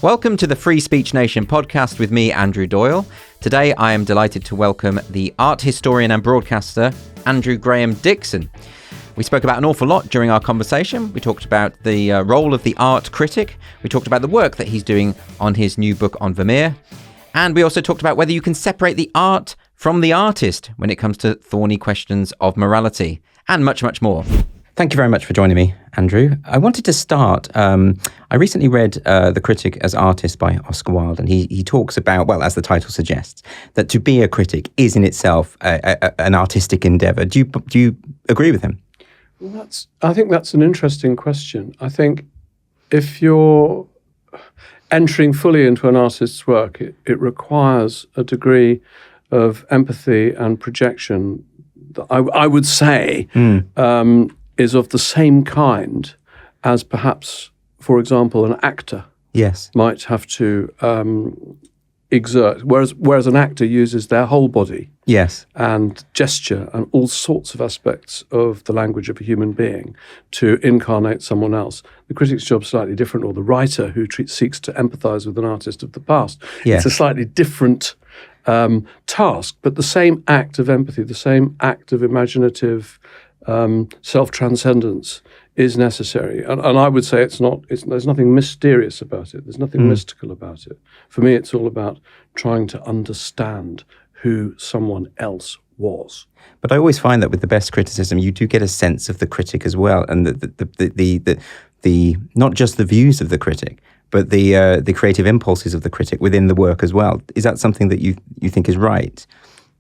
Welcome to the Free Speech Nation podcast with me, Andrew Doyle. Today, I am delighted to welcome the art historian and broadcaster, Andrew Graham-Dixon. We spoke about an awful lot during our conversation. We talked about the role of the art critic. We talked about the work that he's doing on his new book on Vermeer. And we also talked about whether you can separate the art from the artist when it comes to thorny questions of morality, and much, much more. Thank you very much for joining me, Andrew. I wanted to start, I recently read The Critic as Artist by Oscar Wilde, and he talks about, well, as the title suggests, that to be a critic is in itself an artistic endeavour. Do you agree with him? Well, I think that's an interesting question. I think if you're entering fully into an artist's work, it requires a degree of empathy and projection that I would say is of the same kind as perhaps, for example, an actor might have to exert, whereas an actor uses their whole body and gesture and all sorts of aspects of the language of a human being to incarnate someone else. The critic's job is slightly different, or the writer who seeks to empathize with an artist of the past. It's a slightly different task, but the same act of empathy, the same act of imaginative self-transcendence is necessary. And I would say there's nothing mysterious about it. There's nothing mystical about it. For me, it's all about trying to understand who someone else was. But I always find that with the best criticism, you do get a sense of the critic as well, and the not just the views of the critic, but the creative impulses of the critic within the work as well. Is that something that you think is right?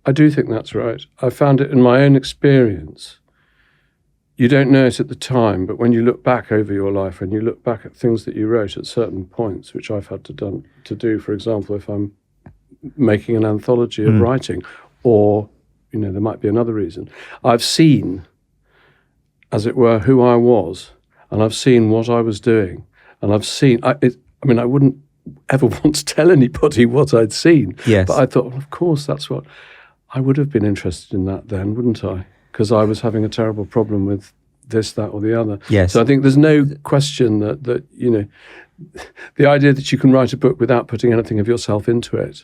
I do think that's right. I found it in my own experience. You don't know it at the time, but when you look back over your life and you look back at things that you wrote at certain points, which I've had to do, for example, if I'm making an anthology of writing, or, there might be another reason. I've seen, as it were, who I was, and I've seen what I was doing, and I've seen, I wouldn't ever want to tell anybody what I'd seen, but I thought, well, of course, that's what, I would have been interested in that then, wouldn't I? Because I was having a terrible problem with this, that, or the other. So I think there's no question that the idea that you can write a book without putting anything of yourself into it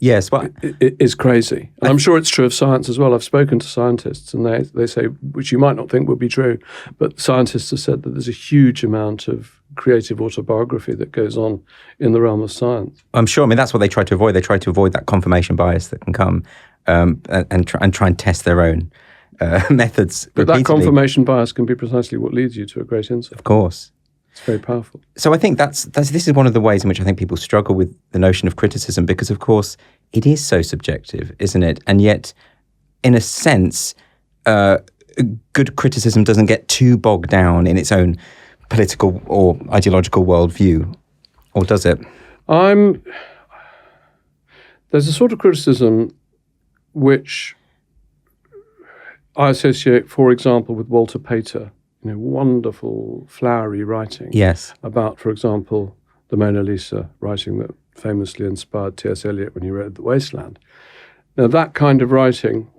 is crazy. And I'm sure it's true of science as well. I've spoken to scientists, and they say, which you might not think would be true, but scientists have said that there's a huge amount of creative autobiography that goes on in the realm of science. I'm sure. That's what they try to avoid. They try to avoid that confirmation bias that can come and try and test their own methods. But that confirmation bias can be precisely what leads you to a great insight. Of course. It's very powerful. So I think this is one of the ways in which I think people struggle with the notion of criticism, because, of course, it is so subjective, isn't it? And yet, in a sense, good criticism doesn't get too bogged down in its own political or ideological worldview, or does it? There's a sort of criticism which I associate, for example, with Walter Pater, wonderful, flowery writing about, for example, the Mona Lisa, writing that famously inspired T.S. Eliot when he wrote The Wasteland. Now, that kind of writing,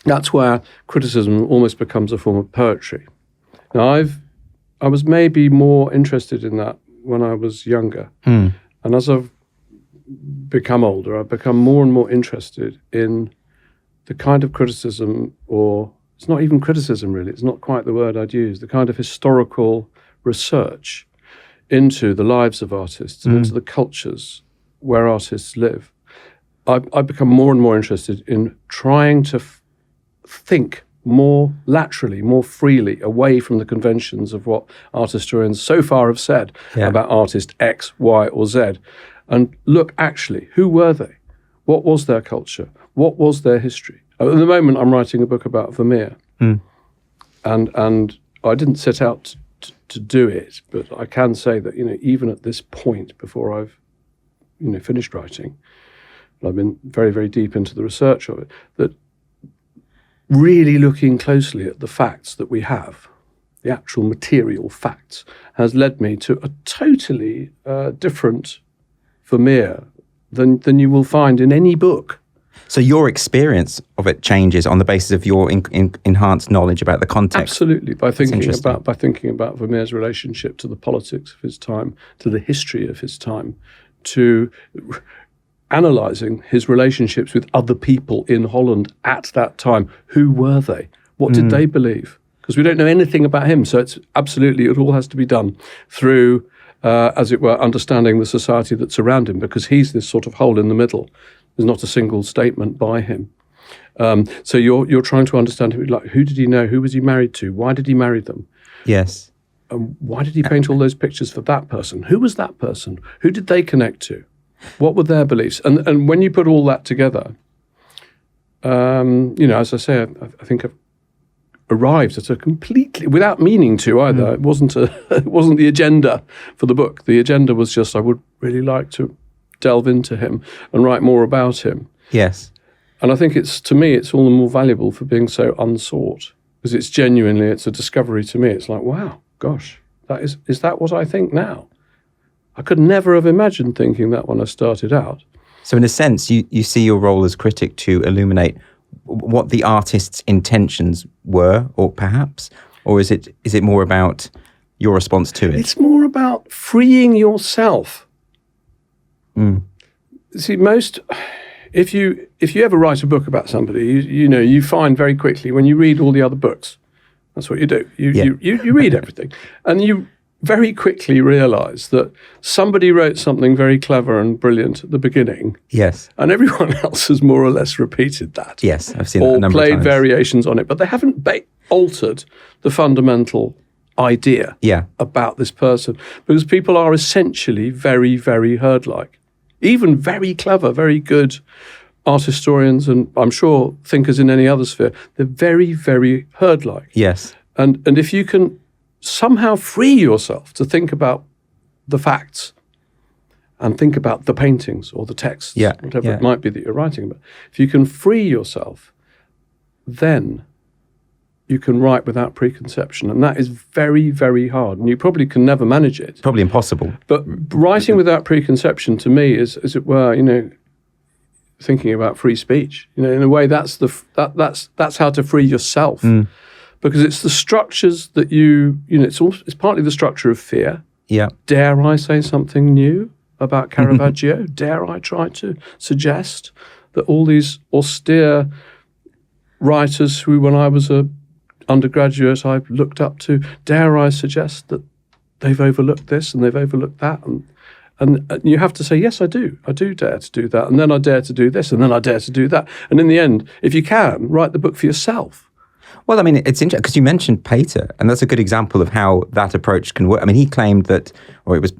that's where criticism almost becomes a form of poetry. Now, I was maybe more interested in that when I was younger. And as I've become older, I've become more and more interested in the kind of criticism, or it's not even criticism really, it's not quite the word I'd use, the kind of historical research into the lives of artists and into the cultures where artists live. I've become more and more interested in trying to think more laterally, more freely, away from the conventions of what art historians so far have said about artist X, Y, or Z, and look, actually, who were they? What was their culture? What was their history? At the moment, I'm writing a book about Vermeer, and I didn't set out to do it, but I can say that even at this point, before I've finished writing, I've been very, very deep into the research of it, that really looking closely at the facts that we have, the actual material facts, has led me to a totally different Vermeer than you will find in any book So your experience of it changes on the basis of your enhanced knowledge about the context. Absolutely, by thinking about Vermeer's relationship to the politics of his time, to the history of his time, to analysing his relationships with other people in Holland at that time. Who were they? What did they believe? Because we don't know anything about him, so it's absolutely, it all has to be done through, as it were, understanding the society that's around him, because he's this sort of hole in the middle. There's not a single statement by him. So you're trying to understand who did he know? Who was he married to? Why did he marry them? Yes. Why did he paint all those pictures for that person? Who was that person? Who did they connect to? What were their beliefs? And when you put all that together, as I say, I think I've arrived at a completely, without meaning to either. It wasn't the agenda for the book. The agenda was just, I would really like to delve into him and write more about him. Yes. And I think to me, it's all the more valuable for being so unsought, because it's a discovery to me. It's like, wow, gosh, is that what I think now? I could never have imagined thinking that when I started out. So in a sense, you see your role as critic to illuminate what the artist's intentions were, or perhaps, or is it more about your response to it? It's more about freeing yourself. See, if you ever write a book about somebody, you find very quickly when you read all the other books, that's what you do. You read everything, and you very quickly realise that somebody wrote something very clever and brilliant at the beginning. Yes. And everyone else has more or less repeated that. Yes, I've seen that a number of times. Or played variations on it, but they haven't altered the fundamental idea about this person, because people are essentially very, very herd-like. Even very clever, very good art historians, and I'm sure thinkers in any other sphere, they're very, very herd-like. Yes. And if you can somehow free yourself to think about the facts and think about the paintings or the texts, whatever it might be that you're writing about, if you can free yourself, then you can write without preconception. And that is very, very hard. And you probably can never manage it. Probably impossible. But writing without preconception, to me, is, as it were, thinking about free speech. In a way, that's how to free yourself. Because it's the structures that it's partly the structure of fear. Yeah. Dare I say something new about Caravaggio? Dare I try to suggest that all these austere writers who, when I was a undergraduate, I looked up to, dare I suggest that they've overlooked this and they've overlooked that? And you have to say, yes, I do dare to do that. And then I dare to do this, and then I dare to do that. And in the end, if you can, write the book for yourself. Well, I mean, it's interesting because you mentioned Pater, and that's a good example of how that approach can work. I mean, he claimed that, or it was,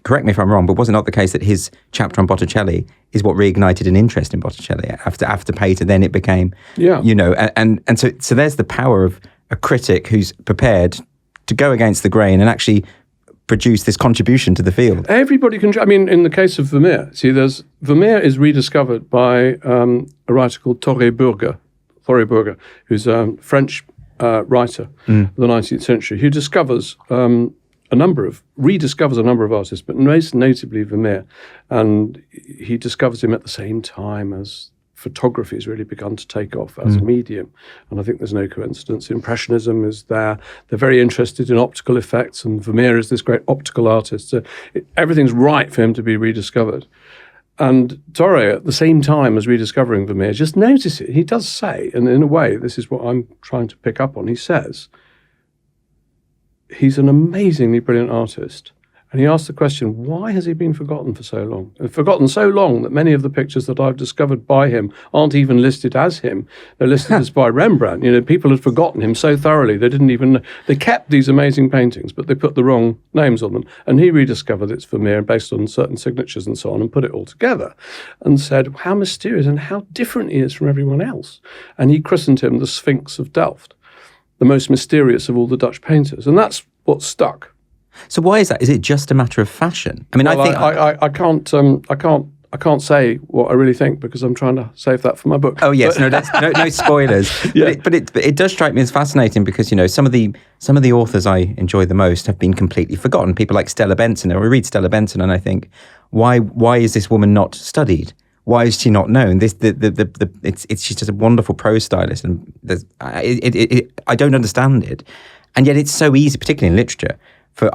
correct me if I'm wrong, but was it not the case that his chapter on Botticelli is what reignited an interest in Botticelli? After Pater, then it became, and so there's the power of a critic who's prepared to go against the grain and actually produce this contribution to the field. Everybody can. I mean, in the case of Vermeer, Vermeer is rediscovered by a writer called Thoré Burger, who's a French writer of the 19th century, who rediscovers a number of artists, but most notably Vermeer. And he discovers him at the same time as photography has really begun to take off as a medium. And I think there's no coincidence. Impressionism is there. They're very interested in optical effects, and Vermeer is this great optical artist. So everything's right for him to be rediscovered. And Thoré, at the same time as rediscovering Vermeer, just notice it. He does say, and in a way, this is what I'm trying to pick up on, he says, he's an amazingly brilliant artist. And he asks the question, why has he been forgotten for so long? And forgotten so long that many of the pictures that I've discovered by him aren't even listed as him. They're listed as by Rembrandt. People had forgotten him so thoroughly, they didn't even know. They kept these amazing paintings, but they put the wrong names on them. And he rediscovered it's Vermeer based on certain signatures and so on, and put it all together and said how mysterious and how different he is from everyone else. And he christened him the Sphinx of Delft, the most mysterious of all the Dutch painters. And that's what stuck. So why is that? Is it just a matter of fashion? I mean, well, I can't say what I really think because I'm trying to save that for my book. Oh yes, no spoilers. Yeah. But it does strike me as fascinating because some of the authors I enjoy the most have been completely forgotten. People like Stella Benson. I read Stella Benson and I think, why is this woman not studied? Why is she not known? She's just a wonderful prose stylist, and I don't understand it. And yet it's so easy, particularly in literature, for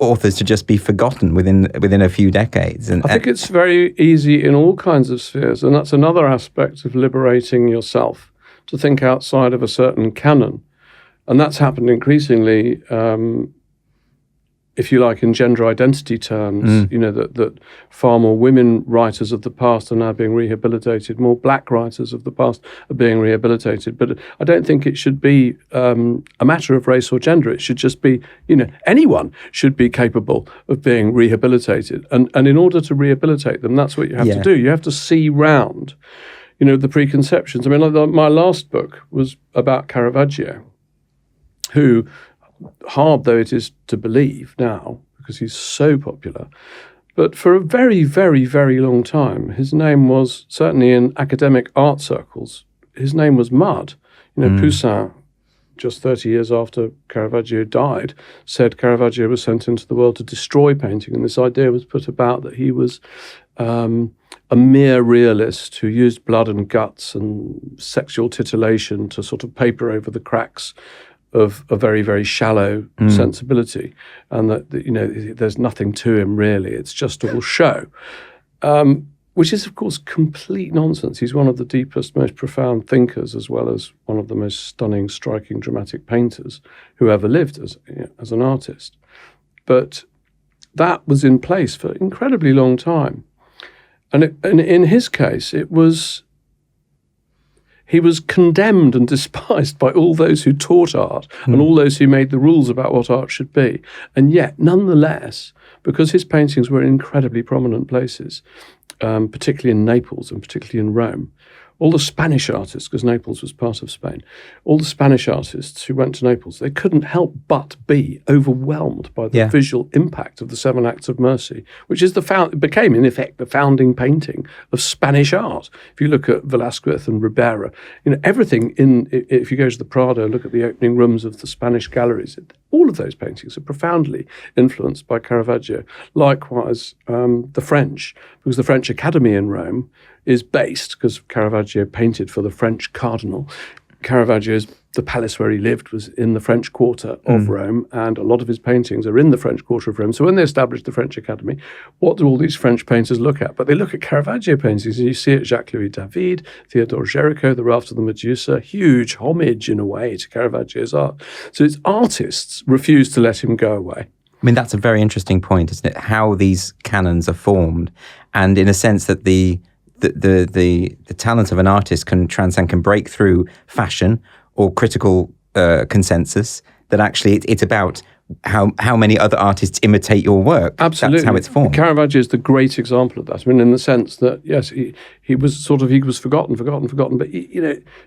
authors to just be forgotten within a few decades. And I think it's very easy in all kinds of spheres, and that's another aspect of liberating yourself, to think outside of a certain canon. And that's happened increasingly, if you like, in gender identity terms, that far more women writers of the past are now being rehabilitated, more black writers of the past are being rehabilitated. But I don't think it should be a matter of race or gender. It should just be, anyone should be capable of being rehabilitated. And in order to rehabilitate them, that's what you have to do. You have to see round, the preconceptions. I mean, like my last book was about Caravaggio, who, hard though it is to believe now, because he's so popular, but for a very, very, very long time, his name was, certainly in academic art circles, his name was mud. Poussin, just 30 years after Caravaggio died, said Caravaggio was sent into the world to destroy painting, and this idea was put about that he was a mere realist who used blood and guts and sexual titillation to sort of paper over the cracks of a very, very shallow sensibility, and that there's nothing to him really. It's just all show, which is, of course, complete nonsense. He's one of the deepest, most profound thinkers, as well as one of the most stunning, striking, dramatic painters who ever lived as an artist. But that was in place for an incredibly long time, and in his case, he was condemned and despised by all those who taught art and all those who made the rules about what art should be. And yet, nonetheless, because his paintings were in incredibly prominent places, particularly in Naples and particularly in Rome, all the Spanish artists, because Naples was part of Spain, all the Spanish artists who went to Naples, they couldn't help but be overwhelmed by the visual impact of the Seven Acts of Mercy, which is became, in effect, the founding painting of Spanish art. If you look at Velázquez and Ribera, everything if you go to the Prado, look at the opening rooms of the Spanish galleries, all of those paintings are profoundly influenced by Caravaggio. Likewise, the French, because the French Academy in Rome is based, because Caravaggio painted for the French cardinal. The palace where he lived was in the French Quarter of Rome, and a lot of his paintings are in the French Quarter of Rome. So when they established the French Academy, what do all these French painters look at? But they look at Caravaggio paintings, and you see it Jacques-Louis David, Theodore Géricault, The Raft of the Medusa, huge homage in a way to Caravaggio's art. So its artists refused to let him go away. I mean, that's a very interesting point, isn't it? How these canons are formed, and in a sense that the talent of an artist can transcend, can break through fashion or critical consensus, that actually it's about how many other artists imitate your work. Absolutely. That's how it's formed. Caravaggio is the great example of that. I mean, in the sense that, yes, he was forgotten, but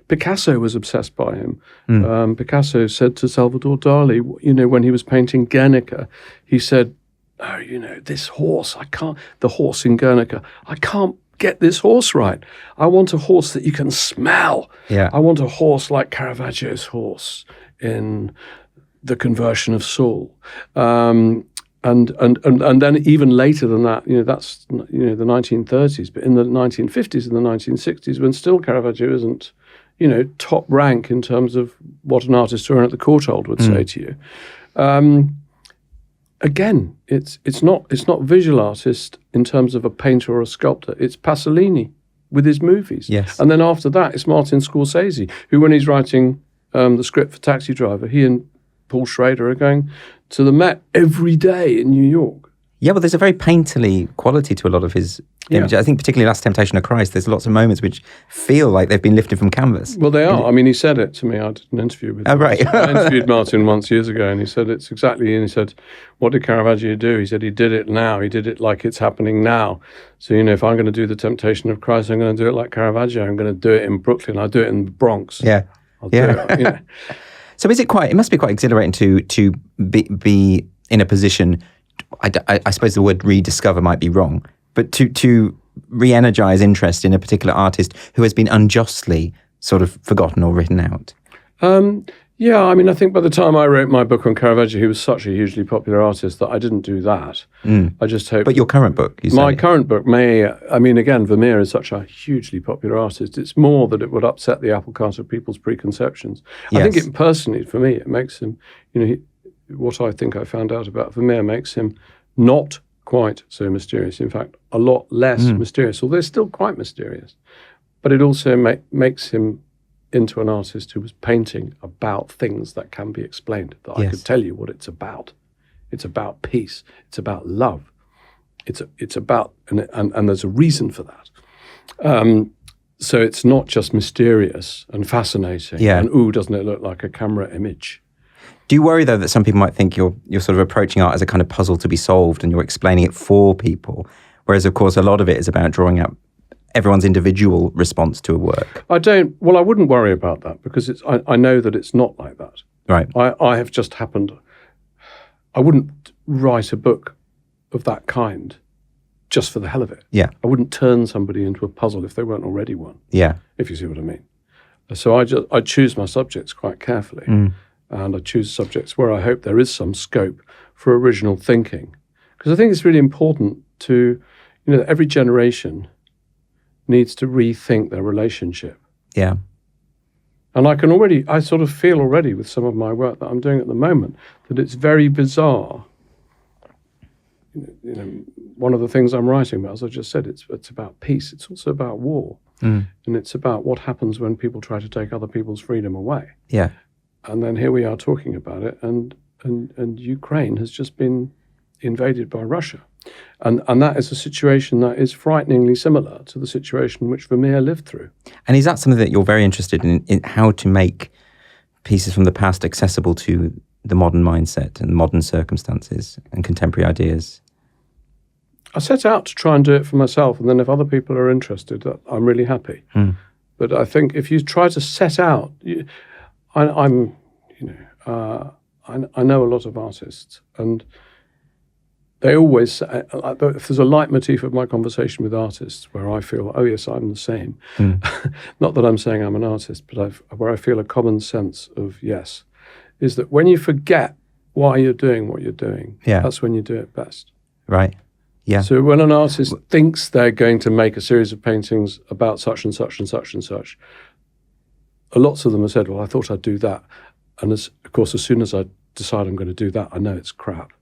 Picasso was obsessed by him. Picasso said to Salvador Dali, when he was painting Guernica, he said, "Oh, this horse, the horse in Guernica, I can't get this horse right. I want a horse that you can smell. I want a horse like Caravaggio's horse in The Conversion of Saul." And then even later than that, that's the 1930s, but in the 1950s and the 1960s, when still Caravaggio isn't, top rank in terms of what an artist historian at the Courtauld would say to you. Again, it's not visual artist in terms of a painter or a sculptor. It's Pasolini with his movies. Yes. And then after that, it's Martin Scorsese, who, when he's writing the script for Taxi Driver, he and Paul Schrader are going to the Met every day in New York. Yeah, well, there's a very painterly quality to a lot of his images. I think particularly Last Temptation of Christ, there's lots of moments which feel like they've been lifted from canvas. Well, they are. I mean, he said it to me. I did an interview with him. Oh, right. I interviewed Martin once years ago, and he said it's exactly, and he said, what did Caravaggio do? He said he did it now. He did it like it's happening now. So, if I'm going to do The Temptation of Christ, I'm going to do it like Caravaggio. I'm going to do it in Brooklyn. I'll do it in the Bronx. Yeah. I'll do it. So it must be quite exhilarating to be in a position, I suppose the word rediscover might be wrong, but to re-energize interest in a particular artist who has been unjustly sort of forgotten or written out. Yeah, I mean, I think by the time I wrote my book on Caravaggio, he was such a hugely popular artist that I didn't do that. I just hope. But your current book, you say? My current book again, Vermeer is such a hugely popular artist. It's more that it would upset the apple cart of people's preconceptions. Yes. I think it personally, for me, it makes him, what I think I found out about Vermeer makes him not quite so mysterious. In fact, a lot less mysterious, although still quite mysterious. But it also makes him into an artist who was painting about things that can be explained, that I could tell you what it's about. It's about peace. It's about love. It's about, and there's a reason for that. So it's not just mysterious and fascinating. And doesn't it look like a camera image? Do you worry, though, that some people might think you're sort of approaching art as a kind of puzzle to be solved and you're explaining it for people, whereas, of course, a lot of it is about drawing out everyone's individual response to a work? I wouldn't worry about that because I know that it's not like that. Right. I have just happened, I wouldn't write a book of that kind just for the hell of it. Yeah. I wouldn't turn somebody into a puzzle if they weren't already one. Yeah. If you see what I mean. So I choose my subjects quite carefully. And I choose subjects where I hope there is some scope for original thinking. Because I think it's really important to, every generation needs to rethink their relationship. Yeah. And I sort of feel already with some of my work that I'm doing at the moment that it's very bizarre. One of the things I'm writing about, as I just said, it's about peace. It's also about war. And it's about what happens when people try to take other people's freedom away. Yeah. And then here we are talking about it, and Ukraine has just been invaded by Russia. And that is a situation that is frighteningly similar to the situation which Vermeer lived through. And is that something that you're very interested in how to make pieces from the past accessible to the modern mindset and modern circumstances and contemporary ideas? I set out to try and do it for myself, and then if other people are interested, I'm really happy. But I think if you try to set out... I know a lot of artists, and they always say, if there's a leitmotif of my conversation with artists where I feel, oh yes, I'm the same. Not that I'm saying I'm an artist, but where I feel a common sense of yes, is that when you forget why you're doing what you're doing, that's when you do it best. Right. Yeah. So when an artist thinks they're going to make a series of paintings about such and such and such and such, lots of them have said, well, I thought I'd do that. And of course, as soon as I decide I'm going to do that, I know it's crap.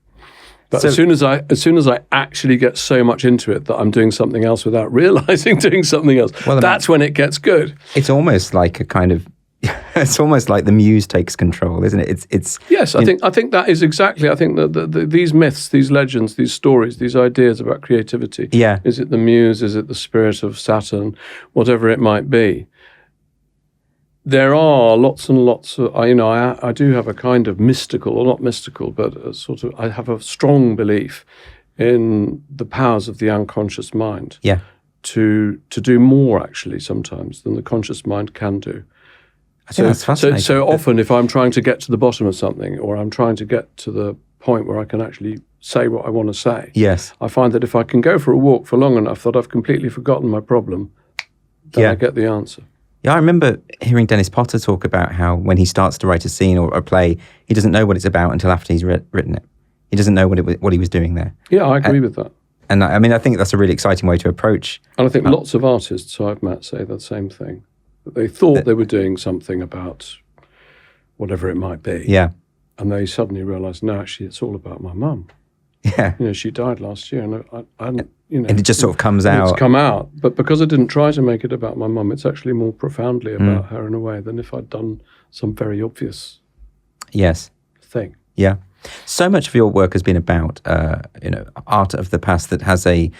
But as soon as I actually get so much into it that I'm doing something else without realizing doing something else, that's when it gets good. It's almost like a kind of, it's almost like the muse takes control, isn't it? It's yes, I think that is exactly. I think that these myths, these legends, these stories, these ideas about creativity. Yeah. Is it the muse? Is it the spirit of Saturn? Whatever it might be. There are lots and lots of, I do have a kind of mystical, or not mystical, but I have a strong belief in the powers of the unconscious mind. Yeah. To do more, actually, sometimes, than the conscious mind can do. I think that's fascinating. So often, if I'm trying to get to the bottom of something, or I'm trying to get to the point where I can actually say what I want to say, yes, I find that if I can go for a walk for long enough that I've completely forgotten my problem, then I get the answer. Yeah, I remember hearing Dennis Potter talk about how when he starts to write a scene or a play, he doesn't know what it's about until after he's written it. He doesn't know what he was doing there. Yeah, I agree with that. And I think that's a really exciting way to approach. And I think lots of artists I've met say the same thing. That they thought they were doing something about whatever it might be. Yeah. And they suddenly realised, no, actually, it's all about my mum. Yeah. She died last year, and and it just sort of comes out. It's come out, but because I didn't try to make it about my mum, it's actually more profoundly about her in a way than if I'd done some very obvious thing. Yeah. So much of your work has been about, art of the past that has a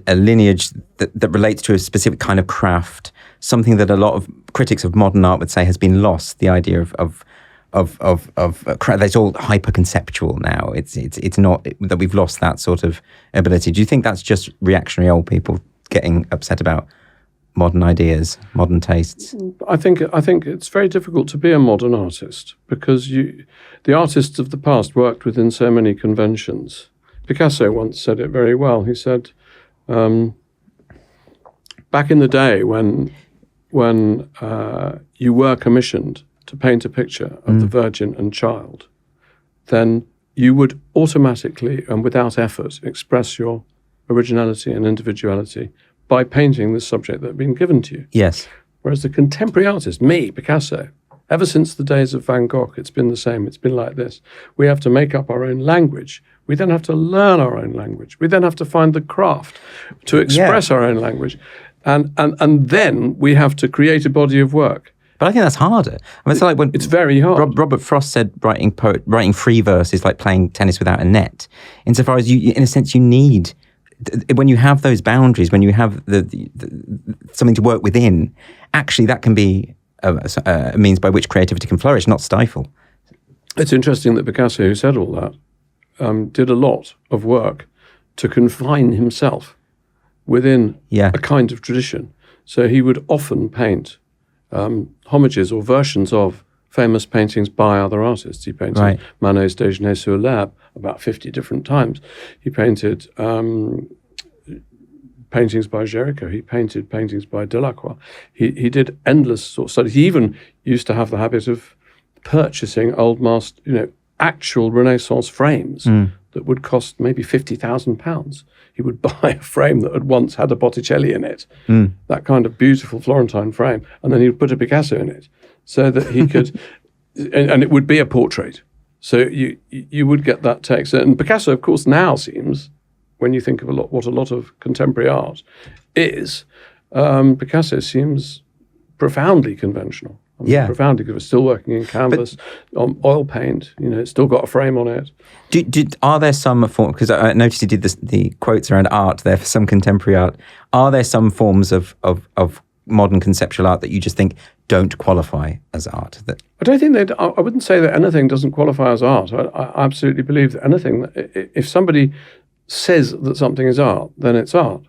lineage that relates to a specific kind of craft, something that a lot of critics of modern art would say has been lost. The idea of that's all hyper conceptual now. It's not that we've lost that sort of ability. Do you think that's just reactionary old people getting upset about modern ideas, modern tastes? I think it's very difficult to be a modern artist because the artists of the past worked within so many conventions. Picasso once said it very well. He said, back in the day when you were commissioned to paint a picture of the Virgin and Child, then you would automatically and without effort express your originality and individuality by painting the subject that had been given to you. Yes. Whereas the contemporary artist, me, Picasso, ever since the days of Van Gogh, it's been the same. It's been like this. We have to make up our own language. We then have to learn our own language. We then have to find the craft to express our own language. And then we have to create a body of work. But I think that's harder. I mean, it's like when it's very hard. Robert Frost said writing free verse is like playing tennis without a net. Insofar as you, in a sense, you need, when you have those boundaries, when you have the something to work within, actually that can be a means by which creativity can flourish, not stifle. It's interesting that Picasso, who said all that, did a lot of work to confine himself within a kind of tradition. So he would often paint homages or versions of famous paintings by other artists. He painted Manet's Déjeuner sur l'herbe about 50 different times. He painted paintings by Géricault. He painted paintings by Delacroix. He did endless sort of studies. He even used to have the habit of purchasing old actual Renaissance frames that would cost maybe £50,000. He would buy a frame that had once had a Botticelli in it, that kind of beautiful Florentine frame, and then he would put a Picasso in it so that he could, and it would be a portrait. So you would get that text. And Picasso, of course, now seems, when you think of what a lot of contemporary art is, Picasso seems profoundly conventional. Profoundly, because we're still working in canvas, on oil paint. It's still got a frame on it. Are there some forms, because I noticed you did the quotes around art there for some contemporary art. Are there some forms of modern conceptual art that you just think don't qualify as art? I don't think I wouldn't say that anything doesn't qualify as art. I absolutely believe that anything, if somebody says that something is art, then it's art.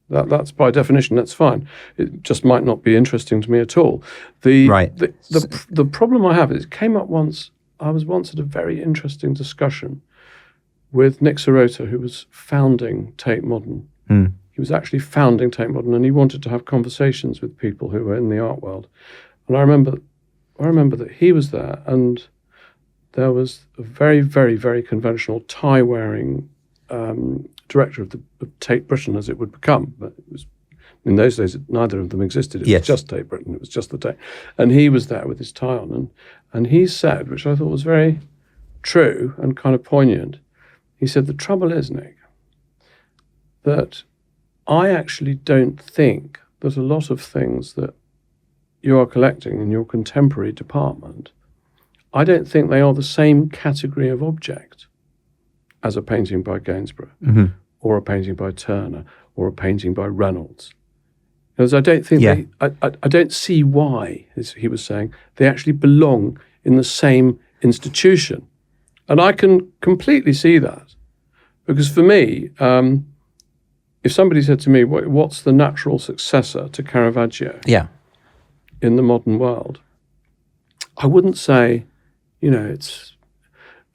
That's by definition, that's fine. It just might not be interesting to me at all. The problem I have is, it came up once, I was once at a very interesting discussion with Nick Sirota, who was founding Tate Modern. He was actually founding Tate Modern, and he wanted to have conversations with people who were in the art world. And I remember that he was there, and there was a very, very, very conventional tie-wearing director of Tate Britain, as it would become. But it was, in those days, neither of them existed. It was just Tate Britain. It was just the Tate. And he was there with his tie on. And he said, which I thought was very true and kind of poignant, he said, the trouble is, Nick, that I actually don't think that a lot of things that you are collecting in your contemporary department, I don't think they are the same category of object as a painting by Gainsborough, or a painting by Turner, or a painting by Reynolds. Because I don't think I don't see why, as he was saying, they actually belong in the same institution. And I can completely see that. Because for me, if somebody said to me, what's the natural successor to Caravaggio in the modern world, I wouldn't say, it's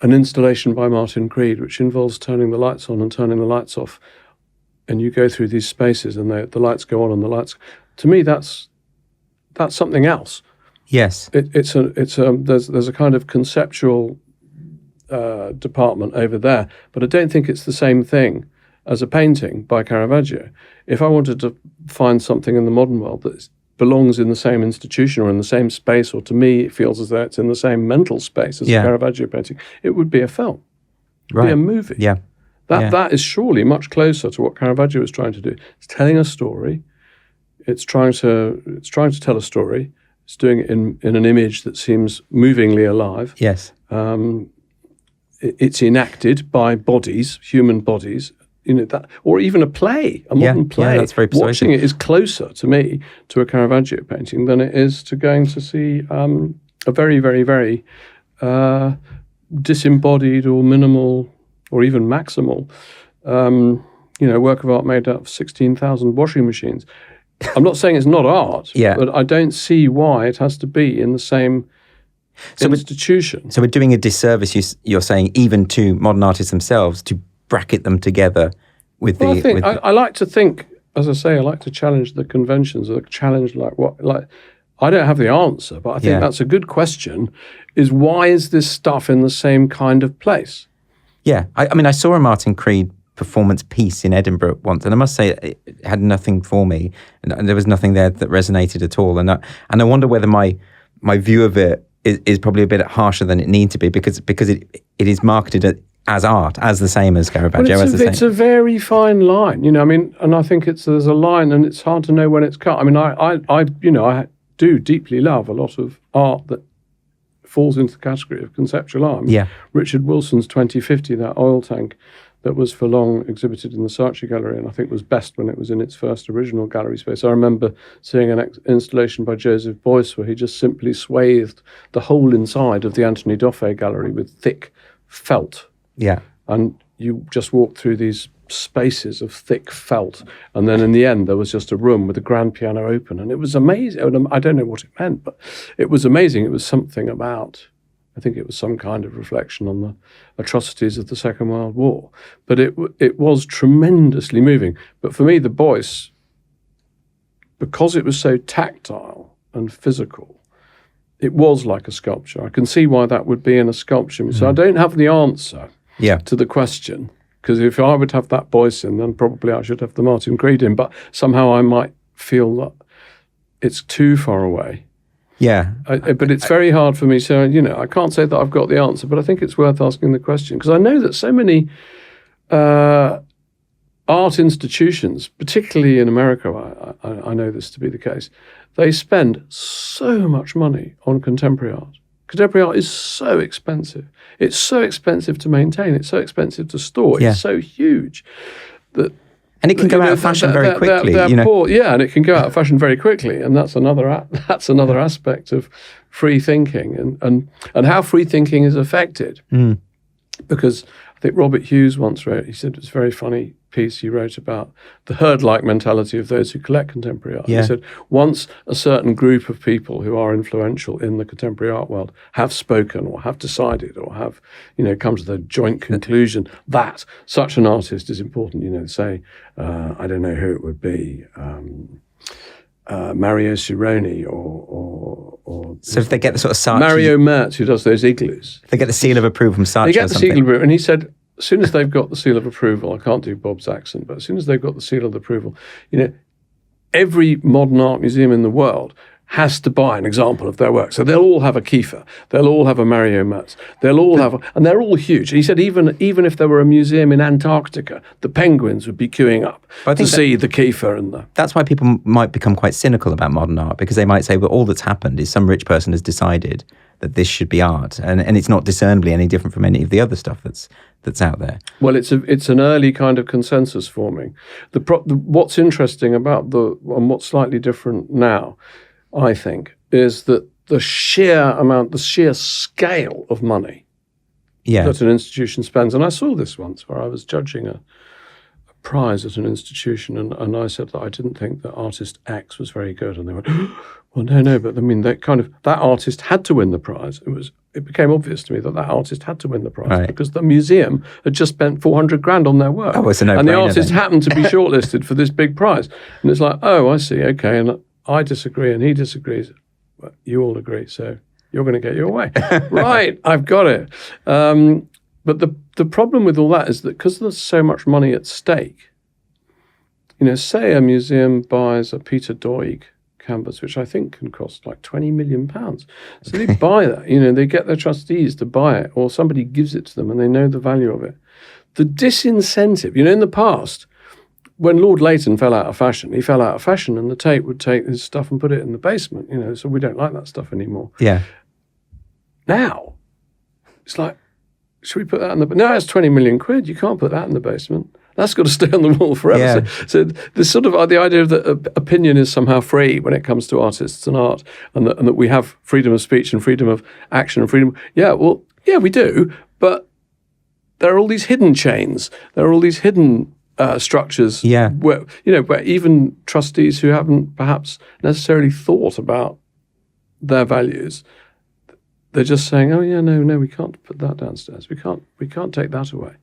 an installation by Martin Creed, which involves turning the lights on and turning the lights off, and you go through these spaces and the lights go on and the lights. To me, that's something else. Yes, there's a kind of conceptual department over there, but I don't think it's the same thing as a painting by Caravaggio. If I wanted to find something in the modern world that belongs in the same institution or in the same space, or to me it feels as though it's in the same mental space as a Caravaggio painting, it would be a film. It would be a movie. That is surely much closer to what Caravaggio was trying to do. It's telling a story. It's trying to tell a story. It's doing it in an image that seems movingly alive. Yes. It's enacted by bodies, human bodies. That, or even a play, a modern play. Yeah, that's very persuasive. Watching it is closer to me to a Caravaggio painting than it is to going to see a very, very, very disembodied or minimal or even maximal, work of art made out of 16,000 washing machines. I'm not saying it's not art, but I don't see why it has to be in the same institution. So we're doing a disservice, you're saying, even to modern artists themselves, to bracket them together with I like to think, as I say, I like to challenge the conventions, or challenge I don't have the answer, but I think that's a good question, is why is this stuff in the same kind of place? Yeah. I mean, I saw a Martin Creed performance piece in Edinburgh once, and I must say it had nothing for me, and there was nothing there that resonated at all. And I wonder whether my view of it is probably a bit harsher than it needs to be, because it is marketed as art, as the same as Caravaggio. It's a very fine line, you know. I mean, and I think there's a line, and it's hard to know when it's cut. I mean, I do deeply love a lot of art that falls into the category of conceptual art. I mean, Richard Wilson's 2050, that oil tank that was for long exhibited in the Saatchi Gallery, and I think was best when it was in its first original gallery space. I remember seeing an installation by Joseph Beuys where he just simply swathed the whole inside of the Anthony Dauphin gallery with thick felt. Yeah. And you just walked through these spaces of thick felt, and then in the end there was just a room with the grand piano open, and it was amazing. I don't know what it meant, but it was amazing. It was something about, I think it was some kind of reflection on the atrocities of the Second World War, but it was tremendously moving. But for me, the Beuys, because it was so tactile and physical, it was like a sculpture. I can see why that would be in a sculpture. So I don't have the answer to the question, because if I would have that Beuys in, then probably I should have the Martin Creed in, but somehow I might feel that it's too far away. Yeah. But it's very hard for me. So, you know, I can't say that I've got the answer, but I think it's worth asking the question, because I know that so many art institutions, particularly in America, I know this to be the case, they spend so much money on contemporary art. Contemporary art is so expensive. It's so expensive to maintain. It's so expensive to store. It's so huge that... And it can go out of fashion very quickly. And it can go out of fashion very quickly. And that's another aspect of free thinking and how free thinking is affected. Because I think Robert Hughes once wrote, he said it was a very funny piece he wrote about the herd-like mentality of those who collect contemporary art. He said, once a certain group of people who are influential in the contemporary art world have spoken or have decided or have, you know, come to the joint conclusion that such an artist is important, you know, say, I don't know who it would be, Mario Cironi or so if they get the sort of Saatchi, Mario Mertz, who does those igloos, if they get the seal of approval from Saatchi, they get the seal of approval, and he said, as soon as they've got the seal of approval, I can't do Bob's accent, but as soon as they've got the seal of approval, you know, every modern art museum in the world has to buy an example of their work. So they'll all have a Kiefer, they'll all have a Mario Mertz, they'll all have, and they're all huge. He said even if there were a museum in Antarctica, the penguins would be queuing up to see the Kiefer and the... That's why people might become quite cynical about modern art, because they might say, well, all that's happened is some rich person has decided that this should be art, and it's not discernibly any different from any of the other stuff that's out there. Well, it's an early kind of consensus forming. What's interesting about and what's slightly different now, I think, is that the sheer scale of money that an institution spends. And I saw this once where I was judging a prize at an institution, and I said that I didn't think that artist X was very good, and they went, well, no, but I mean, that artist had to win the prize. It became obvious to me that artist had to win the prize because the museum had just spent $400,000 on their work. Oh, it's a no-brainer. And the artist happened to be shortlisted for this big prize. And it's like, oh, I see, okay, and I disagree and he disagrees. Well, you all agree, so you're going to get your way. Right, I've got it. But the problem with all that is that because there's so much money at stake, you know, say a museum buys a Peter Doig canvas, which I think can cost like £20 million. So they buy that, you know, they get their trustees to buy it, or somebody gives it to them and they know the value of it. The disincentive, you know, in the past, when Lord Leighton fell out of fashion, he fell out of fashion, and the Tate would take his stuff and put it in the basement, you know, so we don't like that stuff anymore. Yeah. Now, it's like, should we put that in the... No, it's 20 million quid. You can't put that in the basement. That's got to stay on the wall forever. Yeah. So there's sort of the idea that opinion is somehow free when it comes to artists and art, and that we have freedom of speech and freedom of action and freedom... Yeah, well, yeah, we do, but there are all these hidden chains. There are all these hidden... structures where even trustees who haven't perhaps necessarily thought about their values, they're just saying, oh yeah, no, we can't put that downstairs. We can't take that away.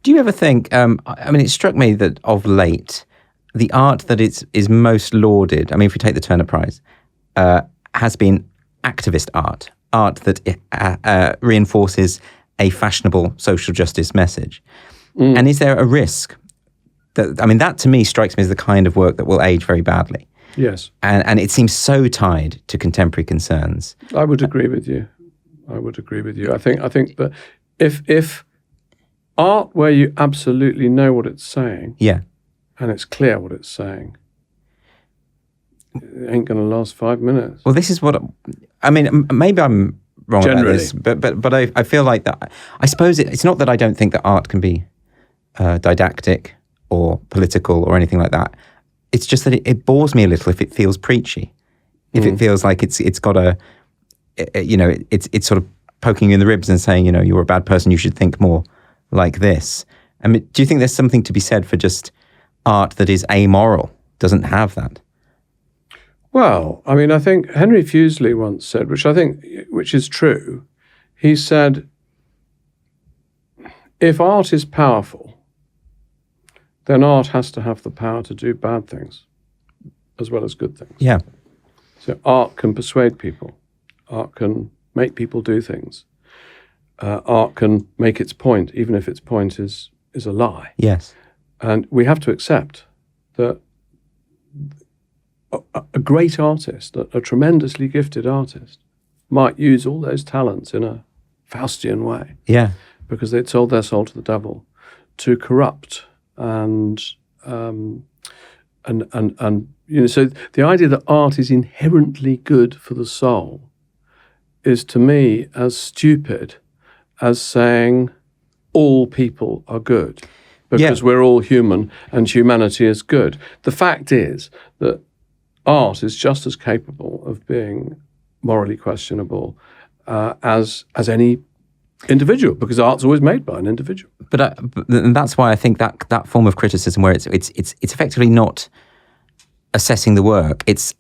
Do you ever think, I mean, it struck me that of late, the art that is most lauded, I mean, if we take the Turner Prize, has been activist art that reinforces a fashionable social justice message. And is there a risk that to me strikes me as the kind of work that will age very badly? Yes. And it seems so tied to contemporary concerns. I would agree with you. I think that if art where you absolutely know what it's saying, and it's clear what it's saying, it ain't going to last 5 minutes. Well, this is what maybe I'm wrong about this, but I feel like that. I suppose it's not that I don't think that art can be didactic or political or anything like that. It's just that it bores me a little if it feels preachy, if it feels like it's got it's sort of poking you in the ribs and saying, you're a bad person, you should think more like this. I mean, do you think there's something to be said for just art that is amoral, doesn't have that? Well, I think Henry Fuseli once said, which is true. He said, if art is powerful, then art has to have the power to do bad things as well as good things. Yeah. So art can persuade people. Art can make people do things. Art can make its point, even if its point is a lie. Yes. And we have to accept that a great artist, a tremendously gifted artist, might use all those talents in a Faustian way. Yeah. Because they'd sold their soul to the devil to corrupt and so the idea that art is inherently good for the soul is to me as stupid as saying all people are good because we're all human and humanity is good. The fact is that art is just as capable of being morally questionable as any individual, because art's always made by an individual. But that's why I think that form of criticism, where it's effectively not assessing the work, it's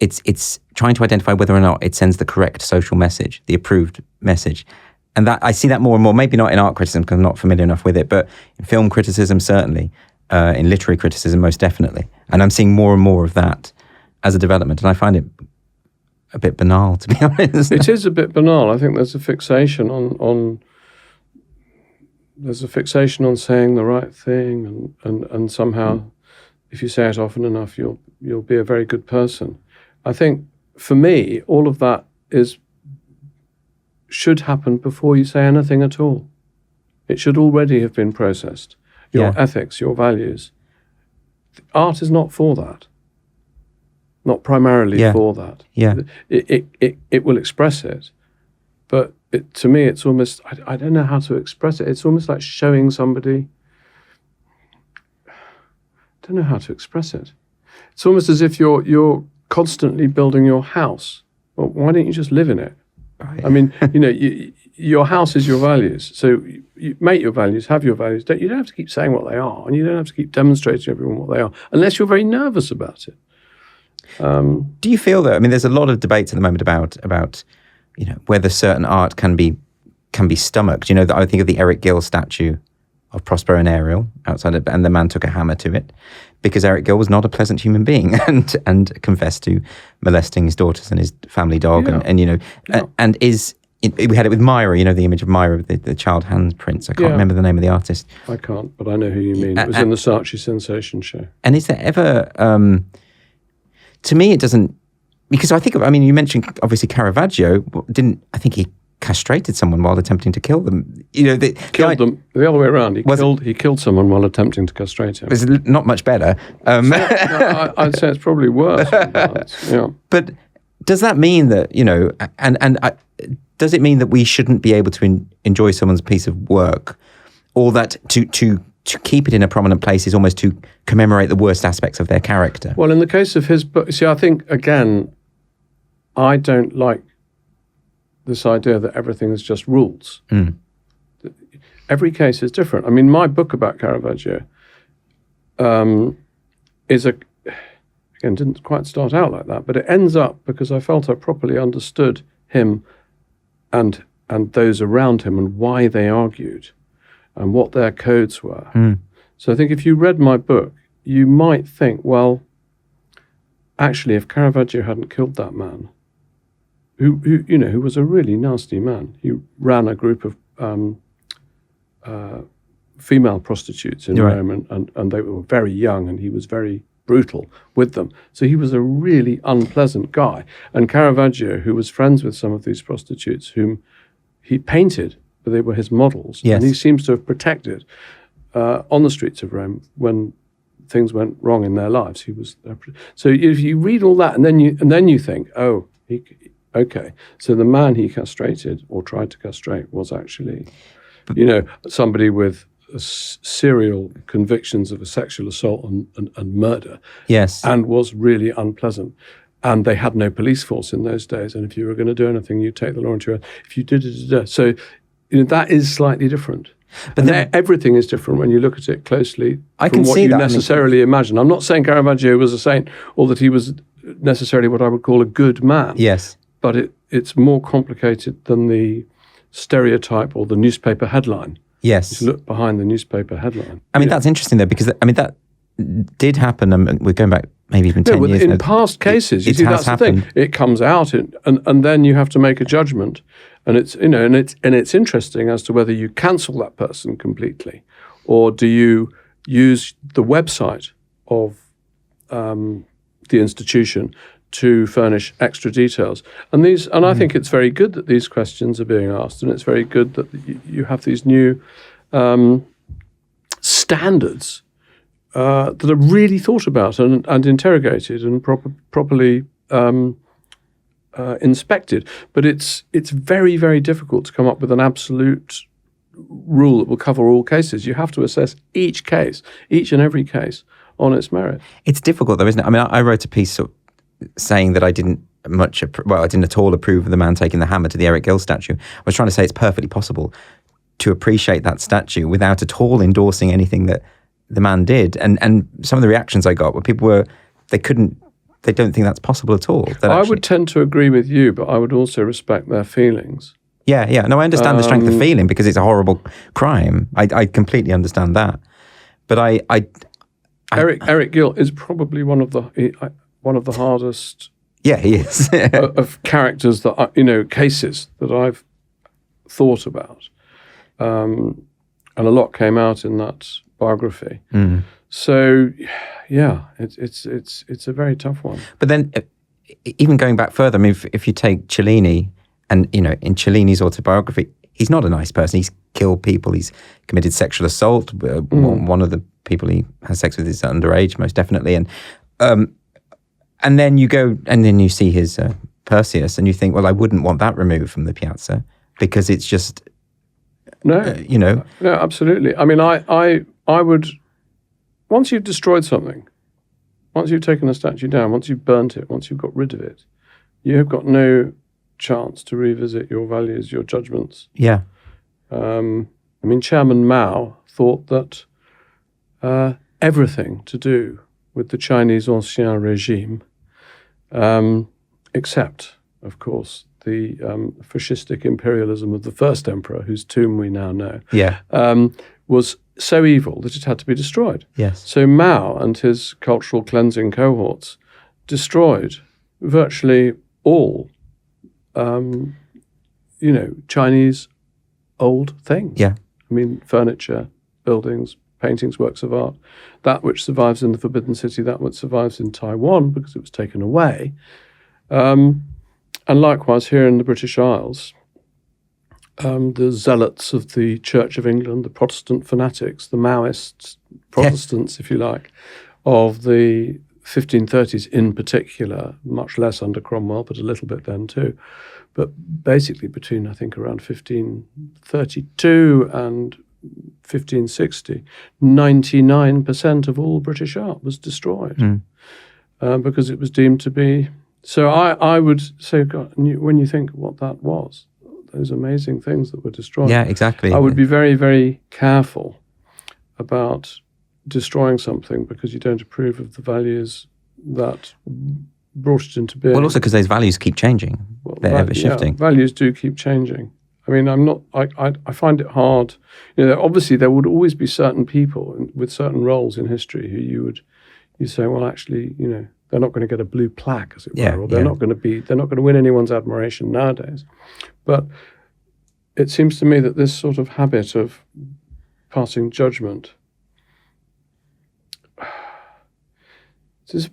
trying to identify whether or not it sends the correct social message, the approved message. And that I see that more and more, maybe not in art criticism because I'm not familiar enough with it, but in film criticism certainly, in literary criticism most definitely. And I'm seeing more and more of that as a development, and I find it a bit banal, to be honest. It is a bit banal. I think there's a fixation on saying the right thing, and somehow, if you say it often enough, you'll be a very good person. I think for me, all of that should happen before you say anything at all. It should already have been processed. Your ethics, your values. Art is not for that. Not primarily for that. Yeah. It will express it, but to me, it's almost, I don't know how to express it. It's almost like showing somebody, I don't know how to express it. It's almost as if you're constantly building your house. Well, why don't you just live in it? Oh, yeah. I mean, your house is your values. So you make your values, have your values. You don't have to keep saying what they are, and you don't have to keep demonstrating to everyone what they are, unless you're very nervous about it. Do you feel that? I mean, there's a lot of debates at the moment about whether certain art can be stomached. I think of the Eric Gill statue of Prospero and Ariel outside it, and the man took a hammer to it because Eric Gill was not a pleasant human being and confessed to molesting his daughters and his family dog, and we had it with Myra, the image of Myra, the child handprints. I can't remember the name of the artist. I can't, but I know who you mean. It was in the Saatchi Sensation show. And is there ever? To me, it doesn't, because you mentioned obviously Caravaggio I think he castrated someone while attempting to kill them. Killed them the other way around. He killed someone while attempting to castrate him. It's not much better. I'd say it's probably worse. Yeah. But does that mean that does it mean that we shouldn't be able to enjoy someone's piece of work, or that to keep it in a prominent place is almost to commemorate the worst aspects of their character? Well, in the case of his book, I think, again, I don't like this idea that everything is just rules. Mm. Every case is different. I mean, my book about Caravaggio didn't quite start out like that, but it ends up because I felt I properly understood him and those around him and why they argued and what their codes were. Mm. So I think if you read my book, you might think, well, actually, if Caravaggio hadn't killed that man, who was a really nasty man. He ran a group of female prostitutes in Rome, and they were very young, and he was very brutal with them. So he was a really unpleasant guy. And Caravaggio, who was friends with some of these prostitutes, whom he painted, but they were his models, and he seems to have protected on the streets of Rome when things went wrong in their lives. He was so if you read all that, and then you think, oh, okay, so the man he castrated or tried to castrate was actually, somebody with serial convictions of a sexual assault and murder. Yes. And was really unpleasant. And they had no police force in those days. And if you were going to do anything, you take the law into your own. If you did it, so that is slightly different. But then, everything is different when you look at it closely from what you necessarily imagine. I'm not saying Caravaggio was a saint or that he was necessarily what I would call a good man. Yes. But it's more complicated than the stereotype or the newspaper headline. Yes. You look behind the newspaper headline. I mean, that's interesting, though, because, that did happen. We're going back maybe even 10 years. In past cases, you see, that's happened. The thing. It comes out, and then you have to make a judgment. And it's it's interesting as to whether you cancel that person completely, or do you use the website of the institution to furnish extra details. And I think it's very good that these questions are being asked, and it's very good that you have these new standards that are really thought about and interrogated and properly inspected. But it's very, very difficult to come up with an absolute rule that will cover all cases. You have to assess each and every case on its merit. It's difficult, though, isn't it? I mean, I wrote a piece saying that I didn't at all approve of the man taking the hammer to the Eric Gill statue. I was trying to say it's perfectly possible to appreciate that statue without at all endorsing anything that the man did. And some of the reactions I got were people they don't think that's possible at all. I would tend to agree with you, but I would also respect their feelings. Yeah. No, I understand the strength of feeling because it's a horrible crime. I completely understand that. But Eric Gill is probably one of the hardest. Yeah, he is. of characters that cases that I've thought about, and a lot came out in that biography. Mm. So, yeah, it's a very tough one. But then, even going back further, I mean, if you take Cellini, and in Cellini's autobiography, he's not a nice person. He's killed people. He's committed sexual assault. One of the people he has sex with is underage, most definitely. And then you go and then you see his Perseus, and you think, well, I wouldn't want that removed from the piazza because it's just no, absolutely. I mean, I would. Once you've destroyed something, once you've taken a statue down, once you've burnt it, once you've got rid of it, you have got no chance to revisit your values, your judgments. Yeah. I mean, Chairman Mao thought that everything to do with the Chinese Ancien Regime, except, of course, the fascistic imperialism of the first emperor, whose tomb we now know, was so evil that it had to be destroyed. Yes. So Mao and his cultural cleansing cohorts destroyed virtually all, Chinese old things. Yeah. I mean, furniture, buildings, paintings, works of art, that which survives in the Forbidden City, that which survives in Taiwan because it was taken away. And likewise here in the British Isles, the zealots of the Church of England, the Protestant fanatics, the Maoists, Protestants, if you like, of the 1530s in particular, much less under Cromwell, but a little bit then too. But basically between, I think, around 1532 and 1560, 99% of all British art was destroyed because it was deemed to be. So I would say, God, when you think what that was, those amazing things that were destroyed. Yeah, exactly. I would be very, very careful about destroying something because you don't approve of the values that brought it into being. Well, also because those values keep changing. They're ever shifting. Yeah, values do keep changing. I mean, I find it hard. Obviously there would always be certain people with certain roles in history who you say, well, actually, they're not going to get a blue plaque, as it were, or they're not going to win anyone's admiration nowadays. But it seems to me that this sort of habit of passing judgment,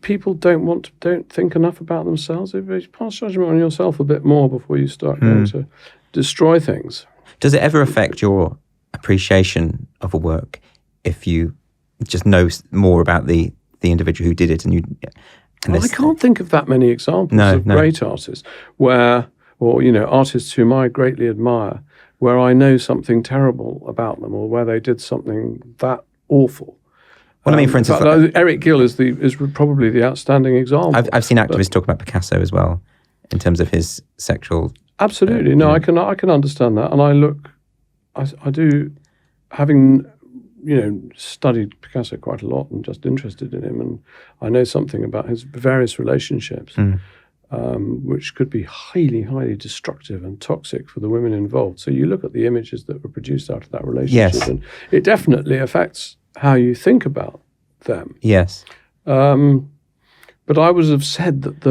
people don't think enough about themselves. If you pass judgment on yourself a bit more before you start going to destroy things. Does it ever affect your appreciation of a work if you just know more about the individual who did it? I can't think of that many examples of great artists artists whom I greatly admire, where I know something terrible about them or where they did something that awful. Well, I mean, for instance, Eric Gill is probably the outstanding example. I've seen activists talk about Picasso as well, in terms of his sexual. Absolutely, I can understand that, and I do, having studied Picasso quite a lot and just interested in him, and I know something about his various relationships, which could be highly, highly destructive and toxic for the women involved. So you look at the images that were produced out of that relationship, and it definitely affects how you think about them. Yes. But I would have said that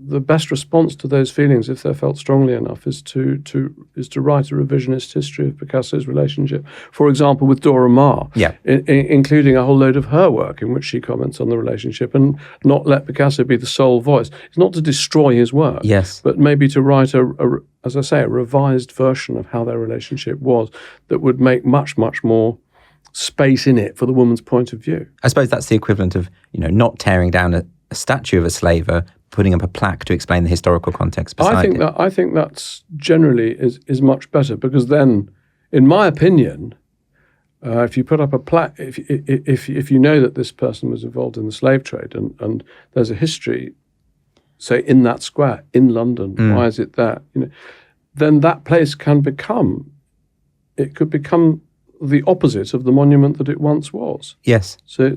the best response to those feelings, if they're felt strongly enough, is to write a revisionist history of Picasso's relationship, for example, with Dora Maar, including a whole load of her work in which she comments on the relationship, and not let Picasso be the sole voice. It's not to destroy his work, but maybe to write a revised version of how their relationship was that would make much, much more space in it for the woman's point of view. I suppose that's the equivalent of, not tearing down a statue of a slaver, putting up a plaque to explain the historical context beside it. I think that's generally is much better, because then, in my opinion, if you put up a plaque, if you know that this person was involved in the slave trade and there's a history, say in that square in London, why is it there? Then that place could become the opposite of the monument that it once was. Yes. So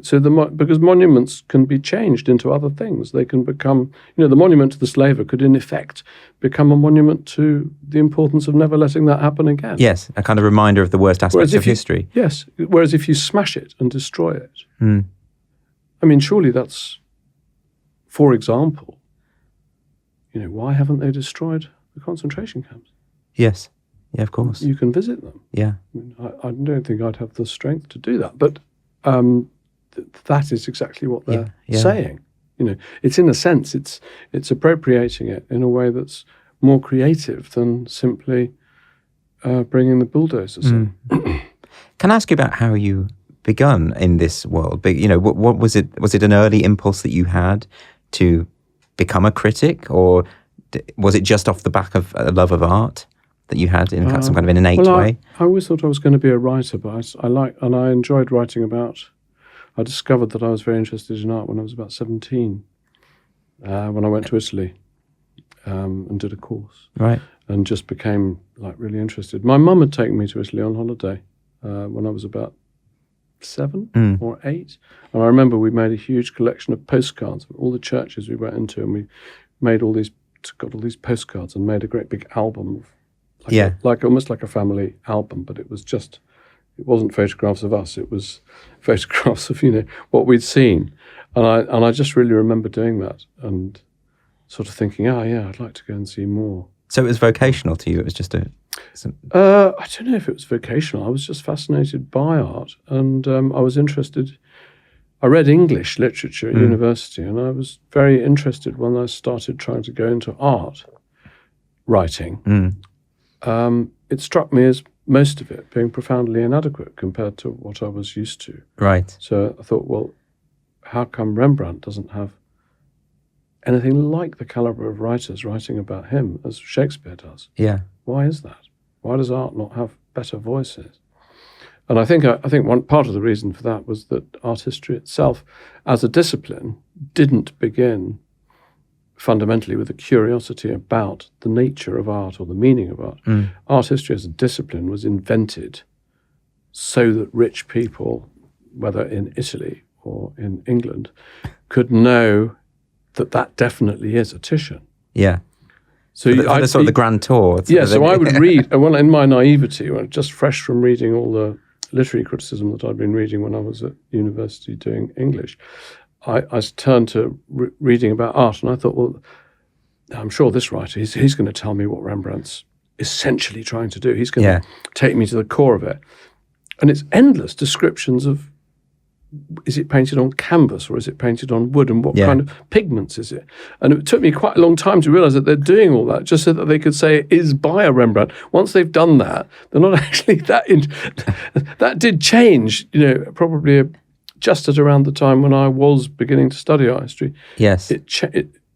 because monuments can be changed into other things, they can become, the monument to the slaver could in effect become a monument to the importance of never letting that happen again. Yes, a kind of reminder of the worst aspects of history. Yes. Whereas if you smash it and destroy it, I mean, surely that's, for example, why haven't they destroyed the concentration camps? Yes. Yeah, of course. You can visit them. Yeah. I don't think I'd have the strength to do that. But that is exactly what they're saying. It's in a sense, it's appropriating it in a way that's more creative than simply bringing the bulldozers in. Can I ask you about how you begun in this world? What was it? Was it an early impulse that you had to become a critic, or was it just off the back of a love of art that you had in some kind of an innate way? I always thought I was going to be a writer, but I enjoyed writing about. I discovered that I was very interested in art when I was about 17, when I went to Italy and did a course, right, and just became really interested. My mum had taken me to Italy on holiday when I was about 7 or 8, and I remember we made a huge collection of postcards of all the churches we went into, and we made got all these postcards and made a great big album of. Almost like a family album, but it wasn't photographs of us. It was photographs of what we'd seen, and I just really remember doing that and sort of thinking, I'd like to go and see more. So it was vocational to you. It was just I don't know if it was vocational. I was just fascinated by art, and I was interested. I read English literature at university, and I was very interested when I started trying to go into art writing. It struck me as most of it being profoundly inadequate compared to what I was used to. Right. So I thought, well, how come Rembrandt doesn't have anything like the caliber of writers writing about him as Shakespeare does? Yeah. Why is that? Why does art not have better voices? And I think one part of the reason for that was that art history itself, as a discipline, didn't begin fundamentally with a curiosity about the nature of art or the meaning of art. Art history as a discipline was invented so that rich people, whether in Italy or in England, could know that definitely is a Titian. Yeah. So the grand tour. So I would read, in my naivety, just fresh from reading all the literary criticism that I'd been reading when I was at university doing English, I turned to reading about art, and I thought, well, I'm sure this writer, he's going to tell me what Rembrandt's essentially trying to do. He's going to take me to the core of it. And it's endless descriptions of, is it painted on canvas or is it painted on wood, and what kind of pigments is it? And it took me quite a long time to realize that they're doing all that just so that they could say it is by a Rembrandt. Once they've done that, they're not actually that did change, probably just at around the time when I was beginning to study art history. Yes.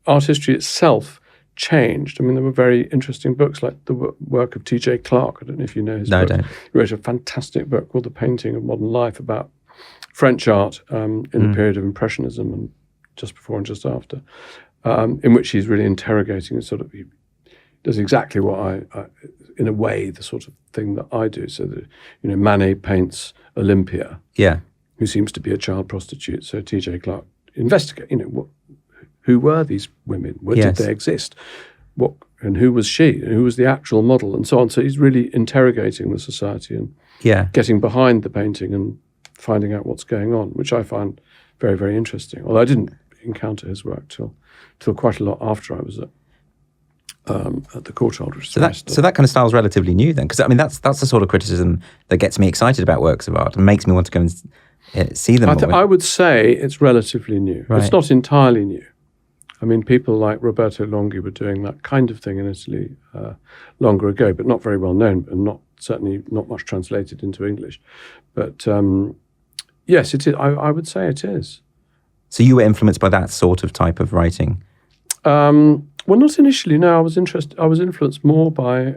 Art history itself changed. I mean, there were very interesting books like the work of T.J. Clarke. I don't know if you know his book. No, I don't. He wrote a fantastic book called The Painting of Modern Life about French art in the period of Impressionism and just before and just after, in which he's really interrogating he does exactly what I in a way, the sort of thing that I do. So that, Manet paints Olympia, who seems to be a child prostitute. So T.J. Clarke investigates, who were these women? Where did they exist? And who was she? And who was the actual model? And so on. So he's really interrogating the society and getting behind the painting and finding out what's going on, which I find very, very interesting. Although I didn't encounter his work till quite a lot after I was at the Courtauld. So that kind of style is relatively new then, because I mean that's the sort of criticism that gets me excited about works of art and makes me want to go and see them. I would say it's relatively new. Right. It's not entirely new. I mean, people like Roberto Longhi were doing that kind of thing in Italy longer ago, but not very well known, and certainly not much translated into English. But yes, it is. I would say it is. So you were influenced by that sort of type of writing? Well, not initially. No, I was influenced more by,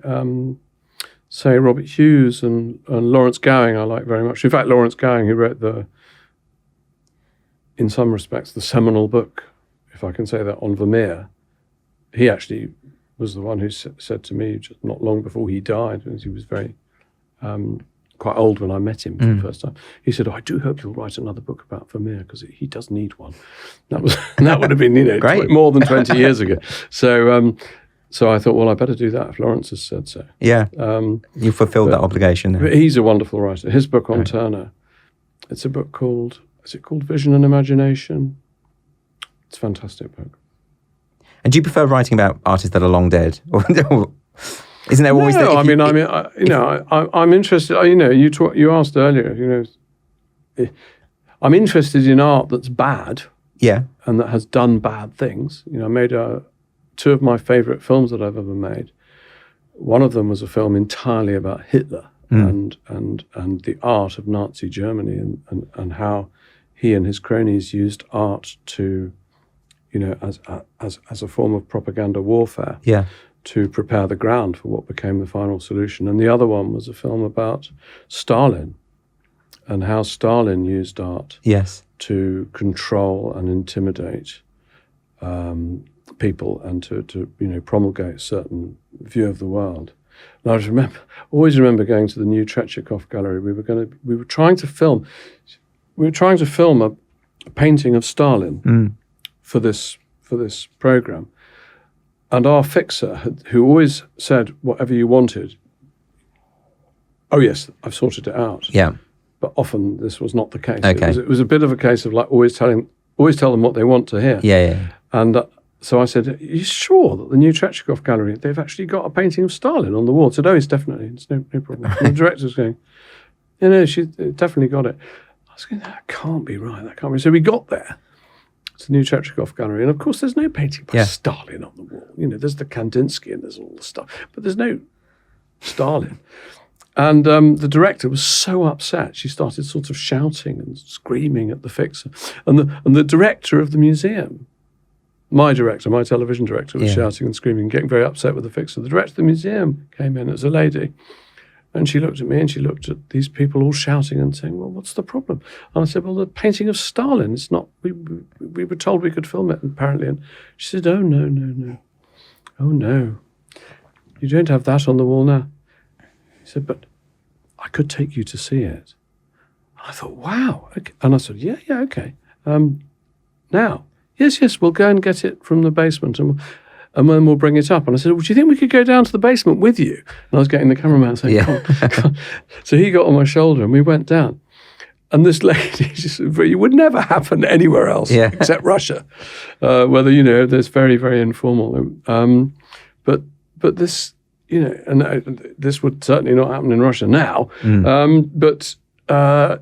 say, Robert Hughes and Lawrence Gowing. I like very much. In fact, Lawrence Gowing, who wrote in some respects, the seminal book, if I can say that, on Vermeer, he actually was the one who said to me just not long before he died, because he was very quite old when I met him for the first time. He said, I do hope you'll write another book about Vermeer, because he does need one. That would have been Great. More than 20 years ago. So I thought, well, I better do that if Lawrence has said so. Yeah, you fulfilled that obligation. But he's a wonderful writer. His book on Turner, it's a book called, is it called Vision and Imagination? It's a fantastic book. And do you prefer writing about artists that are long dead? Isn't there always? No, I'm interested. You asked earlier. I'm interested in art that's bad. Yeah. And that has done bad things. I made two of my favourite films that I've ever made. One of them was a film entirely about Hitler and the art of Nazi Germany and how he and his cronies used art to, as a form of propaganda warfare. Yeah. To prepare the ground for what became the final solution. And the other one was a film about Stalin and how Stalin used art to control and intimidate people and to promulgate a certain view of the world. And I always remember going to the new Tretyakov Gallery. We were trying to film a painting of Stalin for this program. And our fixer, who always said, whatever you wanted, oh yes, I've sorted it out. Yeah. But often this was not the case. Okay. It was a bit of a case of like always tell them what they want to hear. Yeah. And so I said, are you sure that the new Tretyakov Gallery, they've actually got a painting of Stalin on the wall? I said, oh, it's definitely, it's no problem. And the director's going, she definitely got it. I was going, that can't be right, that can't be. So we got there. It's the new Tretyakov Gallery. And of course, there's no painting by Stalin on the wall. There's the Kandinsky and there's all the stuff. But there's no Stalin. And the director was so upset. She started sort of shouting and screaming at the fixer. And the director of the museum, my television director, was shouting and screaming, getting very upset with the fixer. The director of the museum came in as a lady. And she looked at me and she looked at these people all shouting and saying, well, what's the problem? And I said, well, the painting of Stalin, it's not, we were told we could film it, apparently. And she said, oh, no. Oh, no. You don't have that on the wall now. He said, but I could take you to see it. And I thought, wow. Okay. And I said, yeah, okay. Now, yes, we'll go and get it from the basement and then we'll bring it up. And I said, well, do you think we could go down to the basement with you? And I was getting the cameraman saying, come on. So he got on my shoulder and we went down. And this lady, it would never happen anywhere else except Russia, whether, there's very, very informal. But this, and this would certainly not happen in Russia now. But